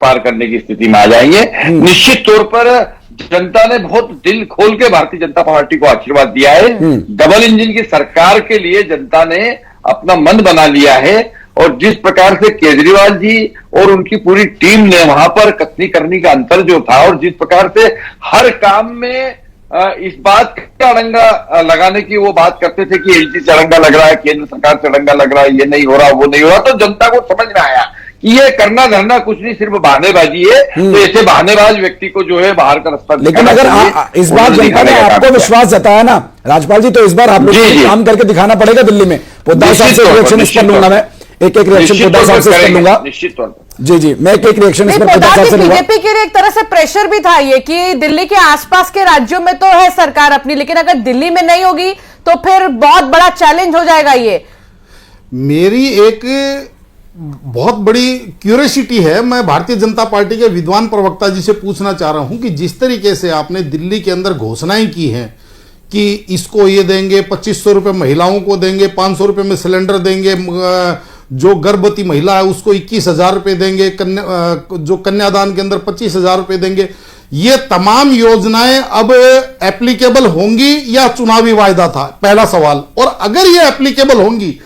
पार करने की स्थिति में आ जाएंगे। निश्चित तौर पर जनता ने बहुत दिल खोल के भारतीय जनता पार्टी को आशीर्वाद दिया है। डबल इंजन की सरकार के लिए जनता ने अपना मन बना लिया है, और जिस प्रकार से केजरीवाल जी और उनकी पूरी टीम ने वहां पर कथनी करनी का अंतर जो था, और जिस प्रकार से हर काम में इस बात का अड़ंगा लगाने की वो बात करते थे कि एलजी से अड़ंगा लग रहा है, केंद्र सरकार से अड़ंगा लग रहा है, ये नहीं हो रहा, वो नहीं हो रहा, तो जनता को समझ में आया कि ये करना धरना कुछ नहीं, सिर्फ बहानेबाजी है। तो ऐसे बहानेबाज व्यक्ति को जो है बाहर का रास्ता। लेकिन अगर इस बार जनता ने आपको विश्वास जताया ना राज्यपाल जी, तो इस बार आप लोगों को काम करके दिखाना पड़ेगा दिल्ली में। पोद्दार साहब से रिएक्शन इस पर लूंगा मैं, एक रिएक्शन पोद्दार साहब से लूंगा। निश्चित तौर पर जी मैं एक रिएक्शन इस पर पोद्दार साहब से लूंगा। बीजेपी के लिए एक तरह से प्रेशर भी था ये कि दिल्ली के आसपास के राज्यों में तो है सरकार अपनी, लेकिन अगर दिल्ली में नहीं होगी तो फिर बहुत बड़ा चैलेंज हो जाएगा। ये मेरी एक बहुत बड़ी क्यूरियोसिटी है, मैं भारतीय जनता पार्टी के विद्वान प्रवक्ता जी से पूछना चाह रहा हूं कि जिस तरीके से आपने दिल्ली के अंदर घोषणाएं की हैं कि इसको ये देंगे, 2500 रुपये महिलाओं को देंगे, 500 रुपये में सिलेंडर देंगे, जो गर्भवती महिला है उसको 21,000 रुपये देंगे, जो कन्यादान के अंदर 25,000 रुपये देंगे, ये तमाम योजनाएं अब एप्लीकेबल होंगी या चुनावी वायदा था, पहला सवाल। और अगर ये एप्लीकेबल होंगी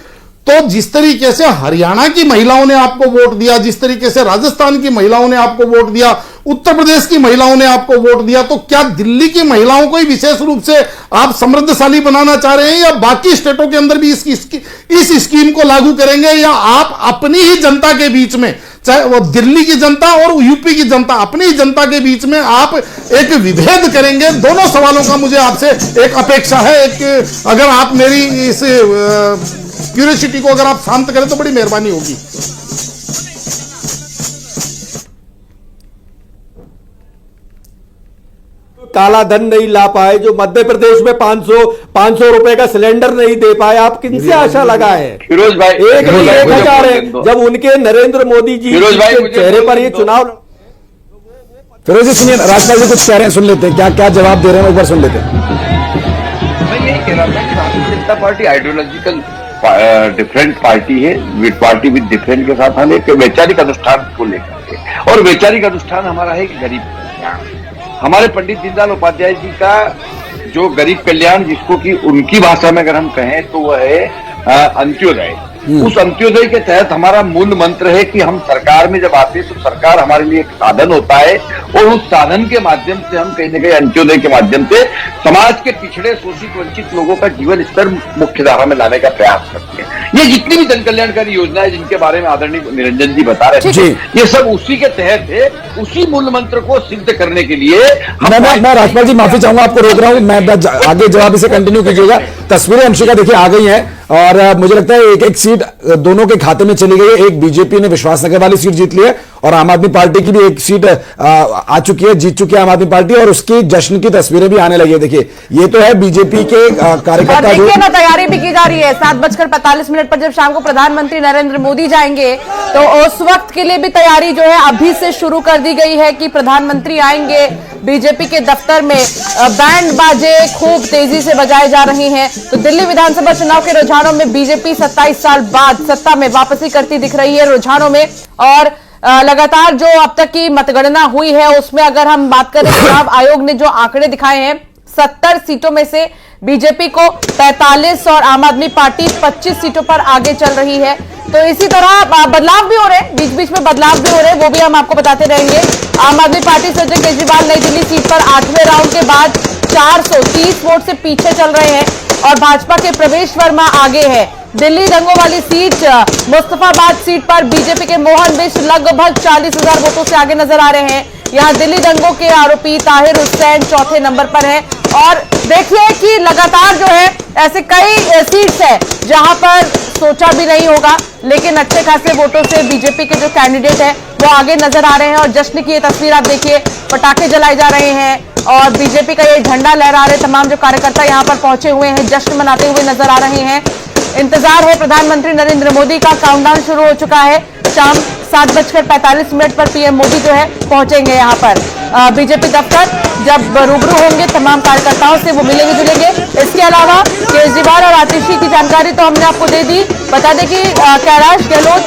तो जिस तरीके से हरियाणा की महिलाओं ने आपको वोट दिया, जिस तरीके से राजस्थान की महिलाओं ने आपको वोट दिया, उत्तर प्रदेश की महिलाओं ने आपको वोट दिया, तो क्या दिल्ली की महिलाओं को ही विशेष रूप से आप समृद्धशाली बनाना चाह रहे हैं, या बाकी स्टेटों के अंदर भी इस स्कीम को लागू करेंगे, या आप अपनी ही जनता के बीच में, चाहे वो दिल्ली की जनता और यूपी की जनता, अपनी ही जनता के बीच में आप एक विभेद करेंगे? दोनों सवालों का मुझे आपसे एक अपेक्षा है। एक अगर आप मेरी इस क्यूरियोसिटी को अगर आप शांत करें तो बड़ी मेहरबानी होगी। काला धन नहीं ला पाए, जो मध्य प्रदेश में 500 रुपए का सिलेंडर नहीं दे पाए, आप किनसे आशा लगाए? फिरोज भाई, 1,000 है। जब उनके नरेंद्र मोदी जी के चेहरे पर ये चुनाव। फिरोज जी सुनिए, राज्यपाल जी कुछ कह रहे हैं, सुन लेते हैं क्या जवाब दे रहे हैं, एक बार सुन लेते हैं। मैं यही कह रहा था कि Bharatiya Janata party ideological different party है, पार्टी विद डिफरेंट के साथ हम एक वैचारिक अनुष्ठान को लेकर के, और वैचारिक अनुष्ठान हमारा है कि गरीब कल्याण। हमारे पंडित दीनदयाल उपाध्याय जी का जो गरीब कल्याण, जिसको कि उनकी भाषा में अगर हम कहें तो वह है अंत्योदय। उस अंत्योदय के तहत हमारा मूल मंत्र है कि हम सरकार में जब आते हैं तो सरकार हमारे लिए एक साधन होता है, और उस साधन के माध्यम से हम कहीं न कहीं अंत्योदय के माध्यम से समाज के पिछड़े शोषित वंचित लोगों का जीवन स्तर मुख्य धारा में लाने का प्रयास करते हैं। ये जितनी भी जन कल्याणकारी योजना है जिनके बारे में आदरणीय निरंजन जी बता रहे थे, ये सब उसी के तहत है। उसी मूल मंत्र को सिद्ध करने के लिए मैं राज्यपाल जी माफी चाहूंगा, आपको रोक रहा हूं, मैं आगे जवाब इसे कंटिन्यू कीजिएगा। तस्वीरें अंशिका देखिए आ गई हैं, और मुझे लगता है एक सीट दोनों के खाते में चली गई है। एक बीजेपी ने विश्वासनगर वाली सीट जीत ली है, और आम आदमी पार्टी की भी एक सीट आ चुकी है, जीत चुकी है आम आदमी पार्टी, और उसकी जश्न की तस्वीरें भी आने लगी है। देखिए ये तो है बीजेपी के कार्यकर्ता, देखिए ना तैयारी भी की जा रही है। 7:45 पर जब शाम को प्रधानमंत्री नरेंद्र मोदी जाएंगे तो उस वक्त के लिए भी तैयारी जो है अभी से शुरू कर दी गई है कि प्रधानमंत्री आएंगे। बीजेपी के दफ्तर में बैंड बाजे खूब तेजी से बजाए जा रहे हैं। तो दिल्ली विधानसभा चुनाव के रुझानों में बीजेपी 27 साल बाद सत्ता में वापसी करती दिख रही है रुझानों में, और लगातार जो अब तक की मतगणना हुई है उसमें अगर हम बात करें, चुनाव आयोग ने जो आंकड़े दिखाए हैं, 70 सीटों में से बीजेपी को 45 और आम आदमी पार्टी 25 सीटों पर आगे चल रही है। तो इसी तरह बदलाव भी हो रहे हैं, बीच बीच में बदलाव भी हो रहे हैं, वो भी हम आपको बताते रहेंगे। आम आदमी पार्टी से अरविंद केजरीवाल नई दिल्ली सीट पर 8वें राउंड के बाद 430 वोट से पीछे चल रहे हैं, और भाजपा के प्रवेश वर्मा आगे है। दिल्ली दंगों वाली सीट मुस्तफाबाद सीट पर बीजेपी के मोहन बिष्ट लगभग 40,000 वोटों से आगे नजर आ रहे हैं। यहां दिल्ली दंगों के आरोपी ताहिर हुसैन चौथे नंबर पर है, और देखिए कि लगातार जो है ऐसे कई सीट्स है जहां पर सोचा भी नहीं होगा, लेकिन अच्छे खासे वोटों से बीजेपी के जो कैंडिडेट है वो आगे नजर आ रहे हैं। और जश्न की ये तस्वीर आप देखिए, पटाखे जलाए जा रहे हैं और बीजेपी का ये झंडा लहरा रहे तमाम जो कार्यकर्ता यहां पर पहुंचे हुए हैं, जश्न मनाते हुए नजर आ रहे हैं। इंतजार है प्रधानमंत्री नरेंद्र मोदी का, काउंटडाउन शुरू हो चुका है। शाम 7:45 पर पीएम मोदी जो है पहुंचेंगे यहाँ पर बीजेपी दफ्तर। जब रूबरू होंगे तमाम कार्यकर्ताओं से वो मिलेंगे जुलेंगे। इसके अलावा केजरीवाल और आतिशी की जानकारी तो हमने आपको दे दी। बता दें कि कैलाश गहलोत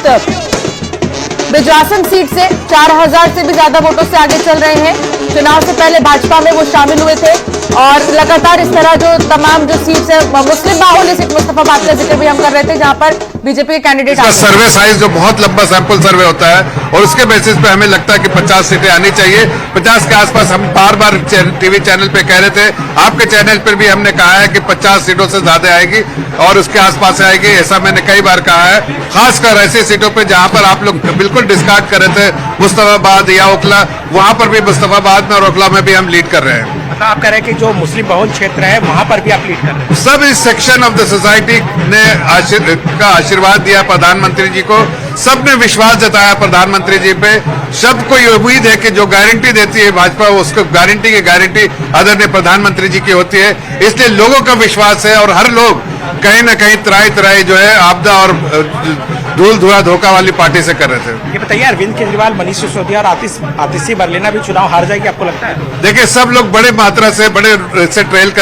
बिजवासन सीट से 4000 से भी ज्यादा वोटों से आगे चल रहे हैं। चुनाव से पहले भाजपा में वो शामिल हुए थे और लगातार इस तरह जो तमाम जो सीट्स है, मुस्लिम बाहुल्य सीट मुस्तफाबाद का जिक्र भी हम कर रहे थे, जहां पर बीजेपी के कैंडिडेट सर्वे साइज जो बहुत लंबा सैंपल सर्वे होता है और उसके बेसिस पे हमें लगता है कि 50 सीटें आनी चाहिए। 50 के आसपास हम बार बार टीवी चैनल पे कह रहे थे, आपके चैनल पर भी हमने कहा है कि 50 सीटों से ज्यादा आएगी और उसके आसपास आएगी, ऐसा मैंने कई बार कहा है। खासकर ऐसी सीटों पे जहां पर आप लोग बिल्कुल डिस्कार्ड कर रहे थे, मुस्तफाबाद या ओखला, वहां पर भी मुस्तफाबाद में और ओखला में भी हम लीड कर रहे हैं। मतलब आप कह रहे हैं कि जो मुस्लिम बहुल क्षेत्र है वहां पर भी आप लीड कर रहे हैं। सब इस सेक्शन ऑफ द सोसाइटी ने आशीर्वाद दिया प्रधानमंत्री जी को, सबने विश्वास जताया प्रधानमंत्री जी पे। सबको ये उम्मीद है कि जो गारंटी देती है भाजपा, उसको गारंटी की गारंटी आदरणीय प्रधानमंत्री जी की होती है। इसलिए लोगों का विश्वास है और हर लोग कहीं ना कहीं त्राई जो है आपदा और धूल धुआं धोखा वाली पार्टी से कर रहे थे। ये बताइए, अरविंद केजरीवाल, मनीष सिसोदिया और आतिशी मरलेना भी चुनाव हार जाएगी, आपको लगता है? देखिए, सब लोग बड़े मात्रा से बड़े से ट्रेल कर